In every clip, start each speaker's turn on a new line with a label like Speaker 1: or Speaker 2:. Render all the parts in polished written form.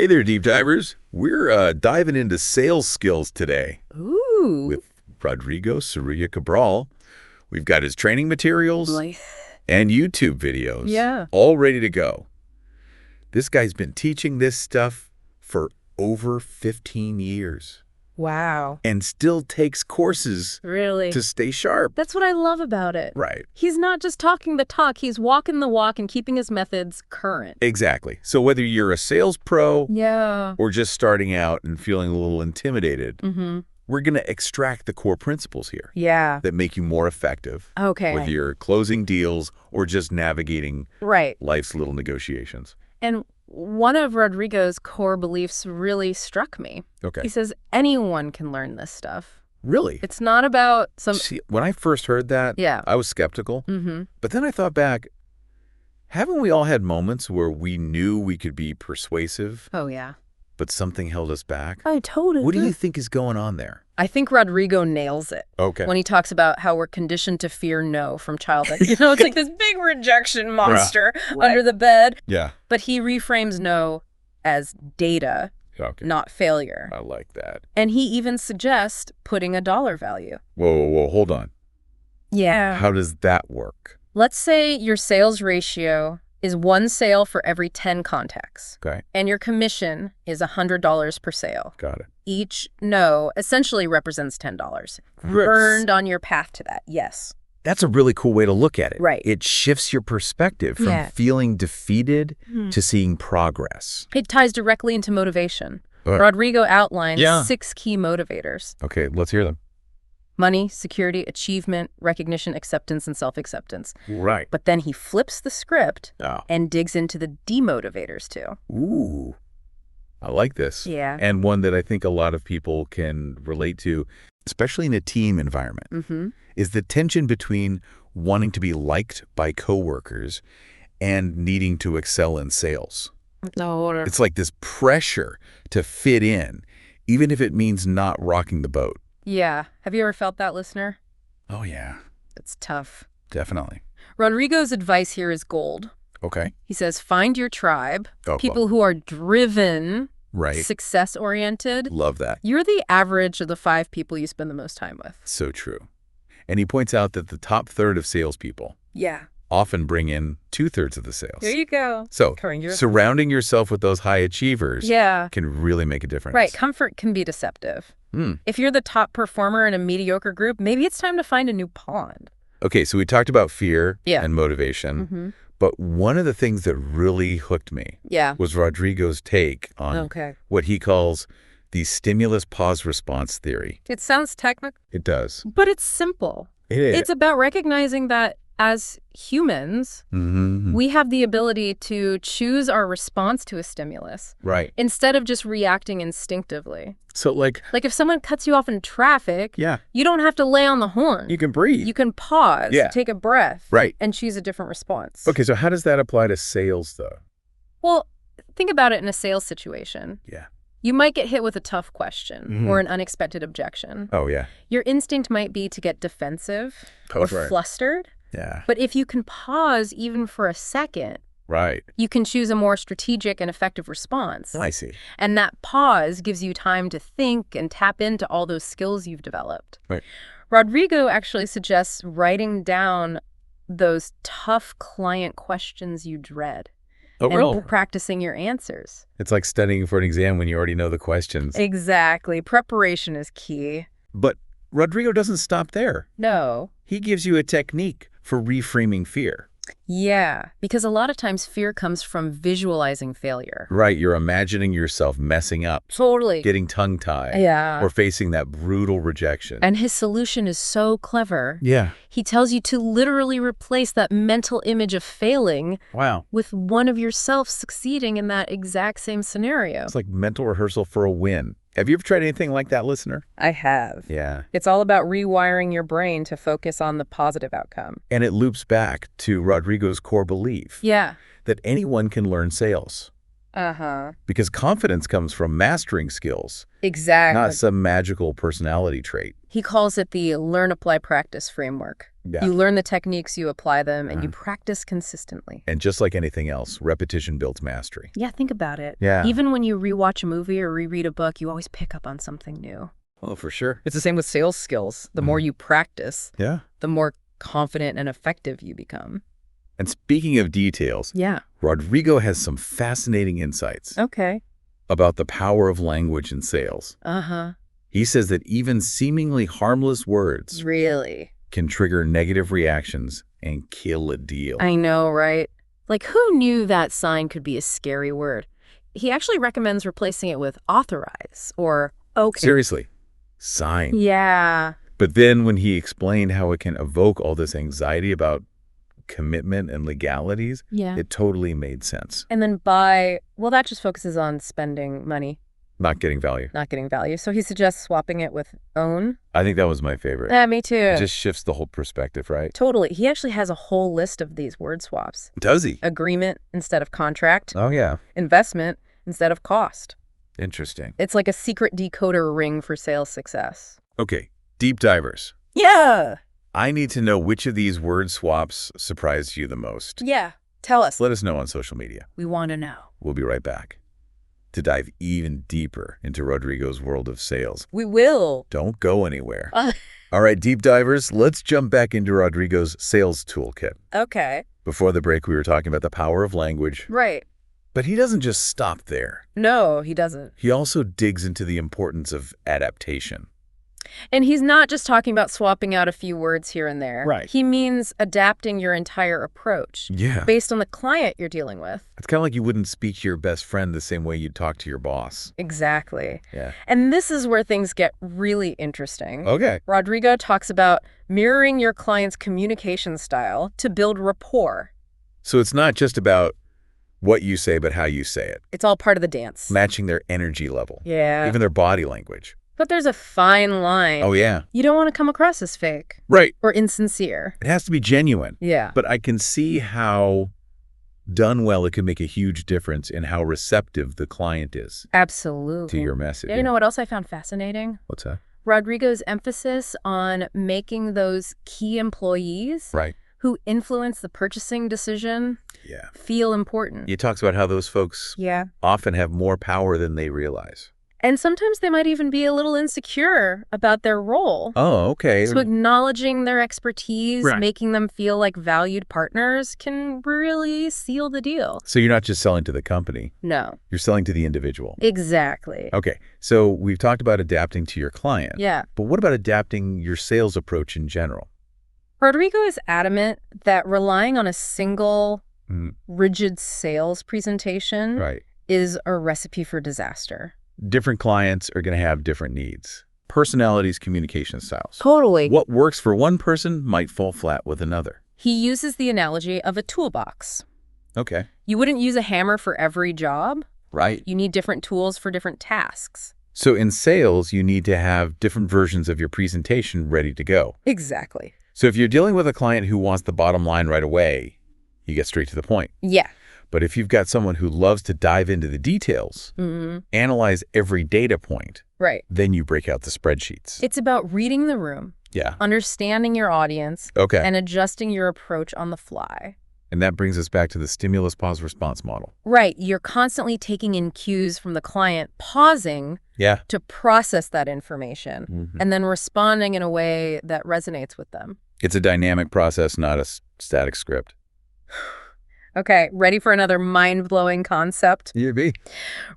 Speaker 1: Hey there, deep divers. We're diving into sales skills today.
Speaker 2: Ooh.
Speaker 1: With Rodrigo Cerilla Cabral. We've got his training materials and YouTube videos.
Speaker 2: Yeah.
Speaker 1: All ready to go. This guy's been teaching this stuff for over 15 years.
Speaker 2: Wow.
Speaker 1: And still takes courses
Speaker 2: Really?
Speaker 1: to stay sharp.
Speaker 2: That's what I love about it.
Speaker 1: Right.
Speaker 2: He's not just talking the talk, he's walking the walk and keeping his methods current.
Speaker 1: Exactly. So whether you're a sales pro or just starting out and feeling a little intimidated, we're going to extract the core principles here that make you more effective whether you're closing deals or just navigating life's little negotiations.
Speaker 2: And one of Rodrigo's core beliefs really struck me.
Speaker 1: Okay.
Speaker 2: He says anyone can learn this stuff.
Speaker 1: Really?
Speaker 2: It's not about some...
Speaker 1: See, when I first heard that, I was skeptical. But then I thought back, haven't we all had moments where we knew we could be persuasive?
Speaker 2: Oh, yeah.
Speaker 1: But something held us back?
Speaker 2: I totally
Speaker 1: What do you think is going on there?
Speaker 2: I think Rodrigo nails it.
Speaker 1: Okay.
Speaker 2: When he talks about how we're conditioned to fear no from childhood. You know, it's like this big rejection monster under the bed.
Speaker 1: Yeah.
Speaker 2: But he reframes no as data, not failure.
Speaker 1: I like that.
Speaker 2: And he even suggests putting a dollar value.
Speaker 1: Whoa, hold on.
Speaker 2: Yeah.
Speaker 1: How does that work?
Speaker 2: Let's say your sales ratio is 1 sale for every 10 contacts.
Speaker 1: Okay.
Speaker 2: And your commission is $100 per sale.
Speaker 1: Got it.
Speaker 2: Each no essentially represents $10. Earned on your path to that, yes.
Speaker 1: That's a really cool way to look at it.
Speaker 2: Right.
Speaker 1: It shifts your perspective from feeling defeated to seeing progress.
Speaker 2: It ties directly into motivation. Rodrigo outlines 6 key motivators.
Speaker 1: Okay, let's hear them.
Speaker 2: Money, security, achievement, recognition, acceptance, and self-acceptance.
Speaker 1: Right.
Speaker 2: But then he flips the script and digs into the demotivators too.
Speaker 1: Ooh, I like this.
Speaker 2: Yeah.
Speaker 1: And one that I think a lot of people can relate to, especially in a team environment, is the tension between wanting to be liked by coworkers and needing to excel in sales. It's like this pressure to fit in, even if it means not rocking the boat.
Speaker 2: Yeah. Have you ever felt that, listener?
Speaker 1: Oh, yeah.
Speaker 2: It's tough.
Speaker 1: Definitely.
Speaker 2: Rodrigo's advice here is gold.
Speaker 1: Okay.
Speaker 2: He says, find your tribe, people who are driven, success-oriented.
Speaker 1: Love that.
Speaker 2: You're the average of the 5 people you spend the most time with.
Speaker 1: So true. And he points out that the top third of salespeople often bring in 2/3 of the sales.
Speaker 2: There you go.
Speaker 1: So surrounding yourself with those high achievers can really make a difference.
Speaker 2: Right. Comfort can be deceptive. If you're the top performer in a mediocre group, maybe it's time to find a new pond.
Speaker 1: Okay, so we talked about fear and motivation, but one of the things that really hooked me was Rodrigo's take on what he calls the stimulus pause response theory.
Speaker 2: It sounds technical.
Speaker 1: It does.
Speaker 2: But it's simple.
Speaker 1: It is.
Speaker 2: It's about recognizing that as humans, we have the ability to choose our response to a stimulus.
Speaker 1: Right.
Speaker 2: Instead of just reacting instinctively.
Speaker 1: So like
Speaker 2: if someone cuts you off in traffic, you don't have to lay on the horn.
Speaker 1: You can breathe.
Speaker 2: You can pause, take a breath, and choose a different response.
Speaker 1: Okay, so how does that apply to sales, though?
Speaker 2: Well, think about it in a sales situation.
Speaker 1: Yeah.
Speaker 2: You might get hit with a tough question or an unexpected objection.
Speaker 1: Oh, yeah.
Speaker 2: Your instinct might be to get defensive or flustered.
Speaker 1: Yeah.
Speaker 2: But if you can pause even for a second, you can choose a more strategic and effective response.
Speaker 1: I see.
Speaker 2: And that pause gives you time to think and tap into all those skills you've developed.
Speaker 1: Right.
Speaker 2: Rodrigo actually suggests writing down those tough client questions you dread. And practicing your answers.
Speaker 1: It's like studying for an exam when you already know the questions.
Speaker 2: Exactly. Preparation is key.
Speaker 1: But Rodrigo doesn't stop there.
Speaker 2: No.
Speaker 1: He gives you a technique for reframing fear.
Speaker 2: Yeah, because a lot of times fear comes from visualizing failure.
Speaker 1: Right, you're imagining yourself messing up.
Speaker 2: Totally.
Speaker 1: Getting tongue-tied.
Speaker 2: Yeah.
Speaker 1: Or facing that brutal rejection.
Speaker 2: And his solution is so clever.
Speaker 1: Yeah.
Speaker 2: He tells you to literally replace that mental image of failing with one of yourself succeeding in that exact same scenario.
Speaker 1: It's like mental rehearsal for a win. Have you ever tried anything like that, listener?
Speaker 2: I have.
Speaker 1: Yeah.
Speaker 2: It's all about rewiring your brain to focus on the positive outcome.
Speaker 1: And it loops back to Rodrigo's core belief.
Speaker 2: Yeah.
Speaker 1: That anyone can learn sales.
Speaker 2: Uh-huh.
Speaker 1: Because confidence comes from mastering skills,
Speaker 2: Exactly.
Speaker 1: not some magical personality trait.
Speaker 2: He calls it the learn, apply, practice framework.
Speaker 1: Yeah.
Speaker 2: You learn the techniques, you apply them, and you practice consistently.
Speaker 1: And just like anything else, repetition builds mastery.
Speaker 2: Yeah, think about it.
Speaker 1: Yeah.
Speaker 2: Even when you rewatch a movie or reread a book, you always pick up on something new.
Speaker 1: Oh, for sure.
Speaker 2: It's the same with sales skills. The more you practice,
Speaker 1: Yeah.
Speaker 2: the more confident and effective you become.
Speaker 1: And speaking of details,
Speaker 2: Yeah.
Speaker 1: Rodrigo has some fascinating insights
Speaker 2: Okay.
Speaker 1: about the power of language in sales.
Speaker 2: Uh-huh.
Speaker 1: He says that even seemingly harmless words
Speaker 2: Really?
Speaker 1: can trigger negative reactions and kill a deal.
Speaker 2: I know, right? Like, who knew that sign could be a scary word? He actually recommends replacing it with authorize or okay.
Speaker 1: Seriously, sign.
Speaker 2: Yeah.
Speaker 1: But then when he explained how it can evoke all this anxiety about commitment and legalities,
Speaker 2: Yeah.
Speaker 1: it totally made sense.
Speaker 2: And then buy, well, that just focuses on spending money,
Speaker 1: Not getting value.
Speaker 2: not getting value. So he suggests swapping it with own.
Speaker 1: I think that was my favorite.
Speaker 2: Yeah, me too.
Speaker 1: It just shifts the whole perspective, right?
Speaker 2: Totally. He actually has a whole list of these word swaps.
Speaker 1: Does he?
Speaker 2: Agreement instead of contract.
Speaker 1: Oh, yeah.
Speaker 2: Investment instead of cost.
Speaker 1: Interesting.
Speaker 2: It's like a secret decoder ring for sales success.
Speaker 1: Okay, deep divers.
Speaker 2: Yeah.
Speaker 1: I need to know which of these word swaps surprised you the most.
Speaker 2: Yeah. Tell us.
Speaker 1: Let us know on social media.
Speaker 2: We want to know.
Speaker 1: We'll be right back to dive even deeper into Rodrigo's world of sales.
Speaker 2: We will.
Speaker 1: Don't go anywhere. All right, deep divers, let's jump back into Rodrigo's sales toolkit.
Speaker 2: Okay.
Speaker 1: Before the break, we were talking about the power of language.
Speaker 2: Right.
Speaker 1: But he doesn't just stop there.
Speaker 2: No, he doesn't.
Speaker 1: He also digs into the importance of adaptation.
Speaker 2: And he's not just talking about swapping out a few words here and there.
Speaker 1: Right.
Speaker 2: He means adapting your entire approach
Speaker 1: Yeah.
Speaker 2: based on the client you're dealing with.
Speaker 1: It's kind of like you wouldn't speak to your best friend the same way you'd talk to your boss.
Speaker 2: Exactly.
Speaker 1: Yeah.
Speaker 2: And this is where things get really interesting.
Speaker 1: Okay.
Speaker 2: Rodrigo talks about mirroring your client's communication style to build rapport.
Speaker 1: So it's not just about what you say, but how you say it.
Speaker 2: It's all part of the dance.
Speaker 1: Matching their energy level.
Speaker 2: Yeah.
Speaker 1: Even their body language.
Speaker 2: But there's a fine line.
Speaker 1: Oh, yeah.
Speaker 2: You don't want to come across as fake
Speaker 1: Right.
Speaker 2: or insincere.
Speaker 1: It has to be genuine.
Speaker 2: Yeah.
Speaker 1: But I can see how done well, it can make a huge difference in how receptive the client is
Speaker 2: Absolutely.
Speaker 1: to your message.
Speaker 2: Yeah, you know what else I found fascinating?
Speaker 1: What's that?
Speaker 2: Rodrigo's emphasis on making those key employees
Speaker 1: Right.
Speaker 2: who influence the purchasing decision
Speaker 1: Yeah.
Speaker 2: feel important.
Speaker 1: He talks about how those folks
Speaker 2: Yeah.
Speaker 1: often have more power than they realize.
Speaker 2: And sometimes they might even be a little insecure about their role.
Speaker 1: Oh, okay.
Speaker 2: So acknowledging their expertise,
Speaker 1: Right.
Speaker 2: making them feel like valued partners can really seal the deal.
Speaker 1: So you're not just selling to the company.
Speaker 2: No.
Speaker 1: You're selling to the individual.
Speaker 2: Exactly.
Speaker 1: Okay. So we've talked about adapting to your client.
Speaker 2: Yeah.
Speaker 1: But what about adapting your sales approach in general?
Speaker 2: Rodrigo is adamant that relying on a single,
Speaker 1: Mhm.
Speaker 2: rigid sales presentation
Speaker 1: Right.
Speaker 2: is a recipe for disaster.
Speaker 1: Different clients are going to have different needs. Personalities, communication styles.
Speaker 2: Totally.
Speaker 1: What works for one person might fall flat with another.
Speaker 2: He uses the analogy of a toolbox.
Speaker 1: Okay.
Speaker 2: You wouldn't use a hammer for every job.
Speaker 1: Right.
Speaker 2: You need different tools for different tasks.
Speaker 1: So in sales, you need to have different versions of your presentation ready to go.
Speaker 2: Exactly.
Speaker 1: So if you're dealing with a client who wants the bottom line right away, you get straight to the point.
Speaker 2: Yeah.
Speaker 1: But if you've got someone who loves to dive into the details, analyze every data point,
Speaker 2: Right.
Speaker 1: then you break out the spreadsheets.
Speaker 2: It's about reading the room,
Speaker 1: Yeah.
Speaker 2: understanding your audience,
Speaker 1: Okay.
Speaker 2: and adjusting your approach on the fly.
Speaker 1: And that brings us back to the stimulus pause response model.
Speaker 2: Right. You're constantly taking in cues from the client, pausing
Speaker 1: Yeah.
Speaker 2: to process that information, and then responding in a way that resonates with them.
Speaker 1: It's a dynamic process, not a static script.
Speaker 2: Okay, ready for another mind-blowing concept?
Speaker 1: You be.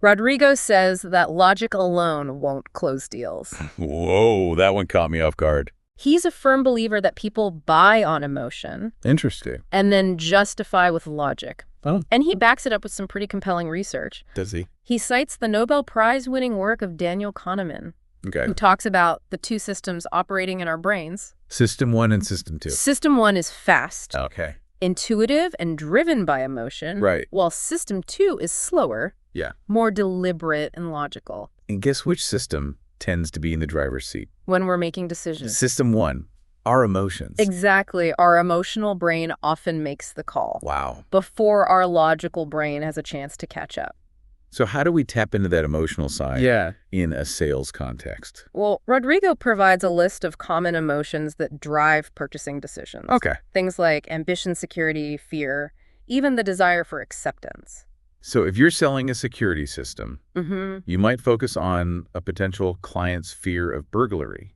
Speaker 2: Rodrigo says that logic alone won't close deals.
Speaker 1: Whoa, that one caught me off guard.
Speaker 2: He's a firm believer that people buy on emotion
Speaker 1: Interesting.
Speaker 2: and then justify with logic.
Speaker 1: Oh.
Speaker 2: And he backs it up with some pretty compelling research.
Speaker 1: Does he?
Speaker 2: He cites the Nobel Prize-winning work of Daniel Kahneman,
Speaker 1: Okay.
Speaker 2: who talks about the two systems operating in our brains.
Speaker 1: System 1 and System 2.
Speaker 2: System 1 is fast,
Speaker 1: Okay.
Speaker 2: intuitive, and driven by emotion,
Speaker 1: Right.
Speaker 2: while System 2 is slower,
Speaker 1: Yeah.
Speaker 2: more deliberate and logical
Speaker 1: And guess which system tends to be in the driver's seat?
Speaker 2: when we're making decisions.
Speaker 1: System 1, our emotions.
Speaker 2: Exactly. Our emotional brain often makes the call
Speaker 1: Wow.
Speaker 2: before our logical brain has a chance to catch up.
Speaker 1: So how do we tap into that emotional side in a sales context?
Speaker 2: Well, Rodrigo provides a list of common emotions that drive purchasing decisions.
Speaker 1: Okay.
Speaker 2: Things like ambition, security, fear, even the desire for acceptance.
Speaker 1: So if you're selling a security system, you might focus on a potential client's fear of burglary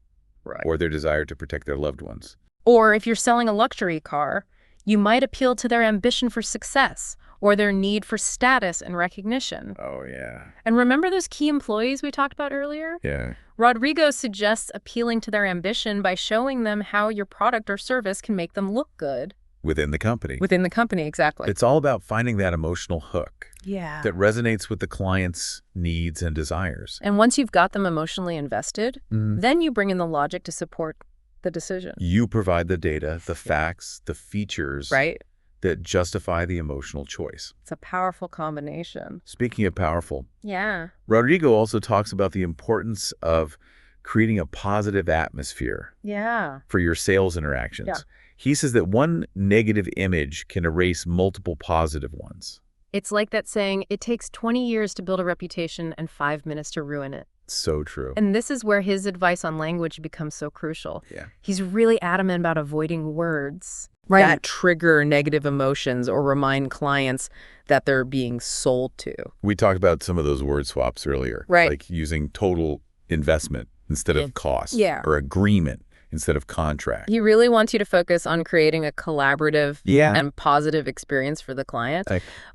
Speaker 1: or their desire to protect their loved ones.
Speaker 2: Or if you're selling a luxury car, you might appeal to their ambition for success or their need for status and recognition.
Speaker 1: Oh, yeah.
Speaker 2: And remember those key employees we talked about earlier?
Speaker 1: Yeah.
Speaker 2: Rodrigo suggests appealing to their ambition by showing them how your product or service can make them look good.
Speaker 1: Within the company.
Speaker 2: Within the company, exactly.
Speaker 1: It's all about finding that emotional hook.
Speaker 2: Yeah.
Speaker 1: That resonates with the client's needs and desires.
Speaker 2: And once you've got them emotionally invested, then you bring in the logic to support the decision.
Speaker 1: You provide the data, the facts, the features that justify the emotional choice.
Speaker 2: It's a powerful combination.
Speaker 1: Speaking of powerful,
Speaker 2: Rodrigo
Speaker 1: also talks about the importance of creating a positive atmosphere for your sales interactions.
Speaker 2: Yeah.
Speaker 1: He says that one negative image can erase multiple positive ones.
Speaker 2: It's like that saying, it takes 20 years to build a reputation and 5 minutes to ruin it.
Speaker 1: So true.
Speaker 2: And this is where his advice on language becomes so crucial.
Speaker 1: Yeah.
Speaker 2: He's really adamant about avoiding words that trigger negative emotions or remind clients that they're being sold to.
Speaker 1: We talked about some of those word swaps earlier. Like using total investment instead of cost. Or agreement instead of contract.
Speaker 2: He really wants you to focus on creating a collaborative and positive experience for the client.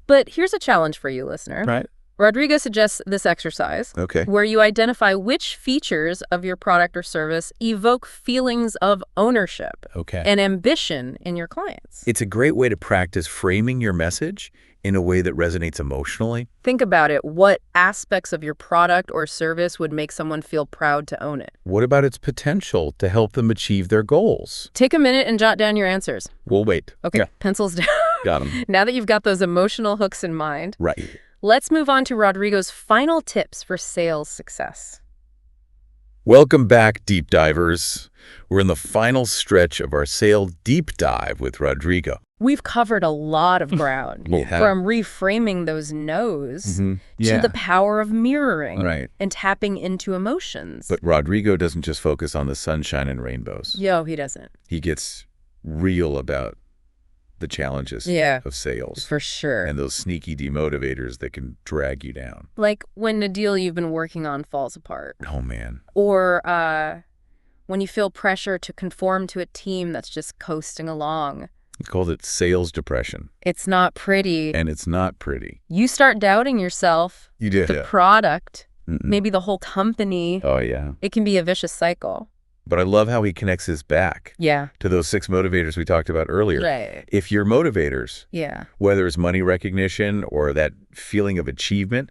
Speaker 2: But here's a challenge for you, listener. Rodrigo suggests this exercise where you identify which features of your product or service evoke feelings of ownership and ambition in your clients.
Speaker 1: It's a great way to practice framing your message in a way that resonates emotionally.
Speaker 2: Think about it. What aspects of your product or service would make someone feel proud to own it?
Speaker 1: What about its potential to help them achieve their goals?
Speaker 2: Take a minute and jot down your answers.
Speaker 1: We'll wait.
Speaker 2: Okay, pencils down.
Speaker 1: Got them.
Speaker 2: Now that you've got those emotional hooks in mind. Let's move on to Rodrigo's final tips for sales success.
Speaker 1: Welcome back, deep divers. We're in the final stretch of our sales deep dive with Rodrigo.
Speaker 2: We've covered a lot of ground, from reframing those no's to the power of mirroring and tapping into emotions.
Speaker 1: But Rodrigo doesn't just focus on the sunshine and rainbows.
Speaker 2: He doesn't.
Speaker 1: He gets real about the challenges of sales.
Speaker 2: For sure.
Speaker 1: And those sneaky demotivators that can drag you down.
Speaker 2: Like when the deal you've been working on falls apart.
Speaker 1: Oh, man.
Speaker 2: Or when you feel pressure to conform to a team that's just coasting along.
Speaker 1: He called it sales depression.
Speaker 2: It's not pretty.
Speaker 1: And it's not pretty.
Speaker 2: You start doubting yourself.
Speaker 1: You do.
Speaker 2: The product, maybe the whole company.
Speaker 1: Oh, yeah.
Speaker 2: It can be a vicious cycle.
Speaker 1: But I love how he connects his back to those 6 motivators we talked about earlier. If your motivators, whether it's money recognition or that feeling of achievement,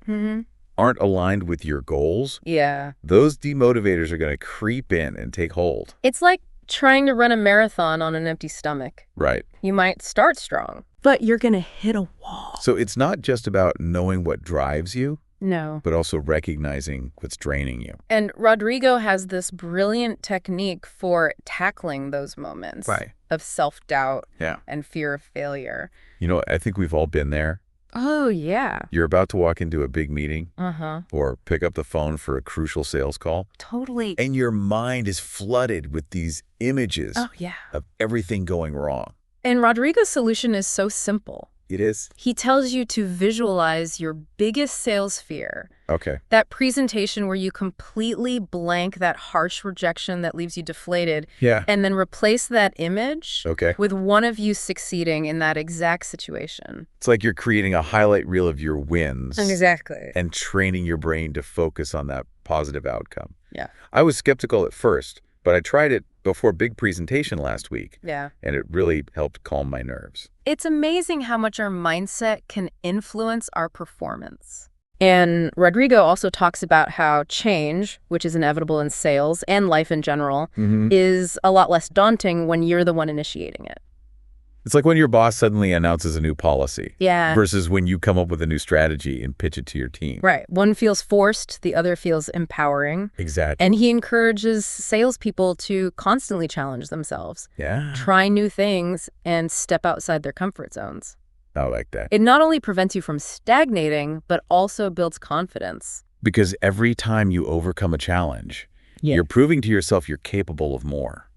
Speaker 1: aren't aligned with your goals, those demotivators are going to creep in and take hold.
Speaker 2: It's like trying to run a marathon on an empty stomach. You might start strong, but you're going to hit a wall.
Speaker 1: So it's not just about knowing what drives you.
Speaker 2: No.
Speaker 1: But also recognizing what's draining you.
Speaker 2: And Rodrigo has this brilliant technique for tackling those moments of self-doubt and fear of failure.
Speaker 1: You know, I think we've all been there.
Speaker 2: Oh, yeah.
Speaker 1: You're about to walk into a big meeting or pick up the phone for a crucial sales call.
Speaker 2: Totally.
Speaker 1: And your mind is flooded with these images of everything going wrong.
Speaker 2: And Rodrigo's solution is so simple.
Speaker 1: It is?
Speaker 2: He tells you to visualize your biggest sales fear.
Speaker 1: Okay.
Speaker 2: That presentation where you completely blank that harsh rejection that leaves you deflated. And then replace that image with one of you succeeding in that exact situation.
Speaker 1: It's like you're creating a highlight reel of your wins.
Speaker 2: Exactly.
Speaker 1: And training your brain to focus on that positive outcome. I was skeptical at first, but I tried it before a big presentation last week. And it really helped calm my nerves.
Speaker 2: It's amazing how much our mindset can influence our performance. And Rodrigo also talks about how change, which is inevitable in sales and life in general, is a lot less daunting when you're the one initiating it.
Speaker 1: It's like when your boss suddenly announces a new policy versus when you come up with a new strategy and pitch it to your team.
Speaker 2: One feels forced, the other feels empowering.
Speaker 1: Exactly.
Speaker 2: And he encourages salespeople to constantly challenge themselves. Try new things and step outside their comfort zones.
Speaker 1: I like that.
Speaker 2: It not only prevents you from stagnating, but also builds confidence.
Speaker 1: Because every time you overcome a challenge, you're proving to yourself you're capable of more.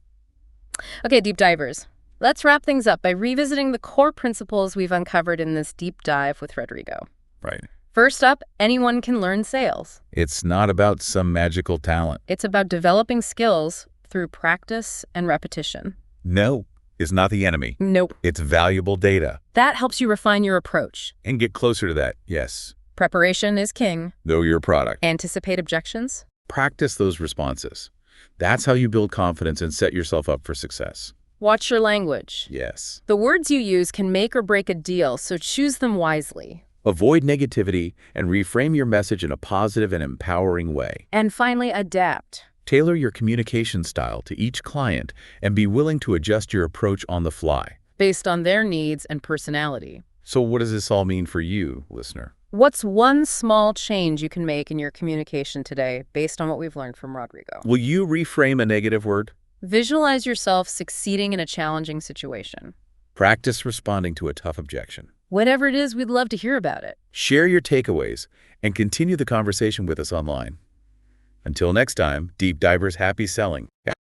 Speaker 2: Okay, deep divers. Let's wrap things up by revisiting the core principles we've uncovered in this deep dive with Rodrigo.
Speaker 1: Right.
Speaker 2: First up, anyone can learn sales.
Speaker 1: It's not about some magical talent.
Speaker 2: It's about developing skills through practice and repetition.
Speaker 1: No is not the enemy.
Speaker 2: Nope.
Speaker 1: It's valuable data.
Speaker 2: That helps you refine your approach.
Speaker 1: And get closer to that, yes.
Speaker 2: Preparation is king.
Speaker 1: Know your product.
Speaker 2: Anticipate objections.
Speaker 1: Practice those responses. That's how you build confidence and set yourself up for success.
Speaker 2: Watch your language.
Speaker 1: Yes.
Speaker 2: The words you use can make or break a deal, so choose them wisely.
Speaker 1: Avoid negativity and reframe your message in a positive and empowering way.
Speaker 2: And finally, adapt.
Speaker 1: Tailor your communication style to each client and be willing to adjust your approach on the fly.
Speaker 2: Based on their needs and personality.
Speaker 1: So what does this all mean for you, listener?
Speaker 2: What's one small change you can make in your communication today based on what we've learned from Rodrigo?
Speaker 1: Will you reframe a negative word?
Speaker 2: Visualize yourself succeeding in a challenging situation.
Speaker 1: Practice responding to a tough objection.
Speaker 2: Whatever it is, we'd love to hear about it.
Speaker 1: Share your takeaways and continue the conversation with us online. Until next time, Deep Divers, happy selling.